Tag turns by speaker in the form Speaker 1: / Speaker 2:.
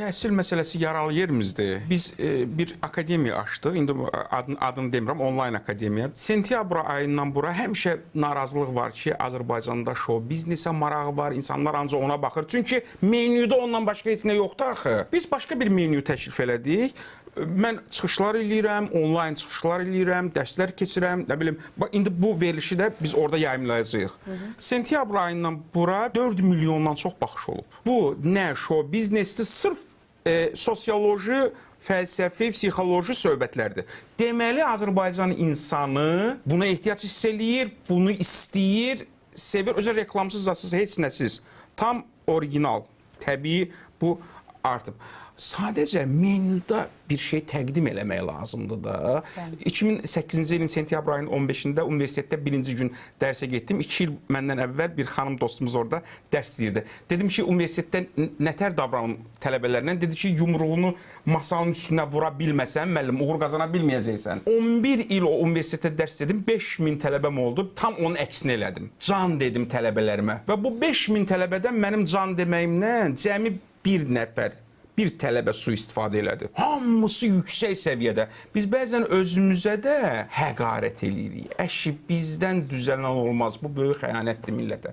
Speaker 1: Təhsil məsələsi yaralı yerimizdir. Biz bir akademiya açdıq. İndi adını demirəm, onlayn akademiya. Sentyabr ayından bura həmişə narazılıq var ki, Azərbaycanda şou biznesə marağı var, insanlar ancaq ona baxır. Çünki menyuda ondan başqa heç nə yoxdur axı. Biz başqa bir menyu təklif elədik. Mən çıxışlar eləyirəm, onlayn çıxışlar eləyirəm, dərslər keçirəm, nə bilim. İndi bu verilişi də biz orada yayımlayacağıq. Sentyabr ayından bura 4 milyondan çox baxış olub. Bu nə şou biznesdir, sırf sosioloji, fəlsəfi, psixoloji söhbətlərdir. Deməli, Azərbaycan insanı buna ehtiyac hiss eləyir, bunu istəyir, sevir. Özə reklamsız, zatsız, heç nəsiz. Tam orijinal, təbii bu artıb. Sadəcə menyuda bir şey təqdim eləmək lazımdır da. 2008-ci ilin sentyabr ayının 15-də universitetdə birinci gün dərsə getdim. 2 il məndən əvvəl bir xanım dostumuz orada dərs deyirdi. Dedim ki, universitetdə nətər davranım tələbələrlə? Dedi ki, yumruğunu masanın üstünə vura bilməsən, müəllim, uğur qazana bilməyəcəksən. 11 il o universitetdə dərs dedim, 5000 tələbəm oldu. Tam onun əksini elədim. Can dedim tələbələrimə. Və bu 5000 tələbədən mənim can deməyimdən cəmi bir nəfər, bir tələbə sui-istifadə elədi. Hamısı yüksək səviyyədə. Biz bəzən özümüzə də həqarət eləyirik. Əşi, bizdən düzələn olmaz. Bu böyük xəyanətdir millətə.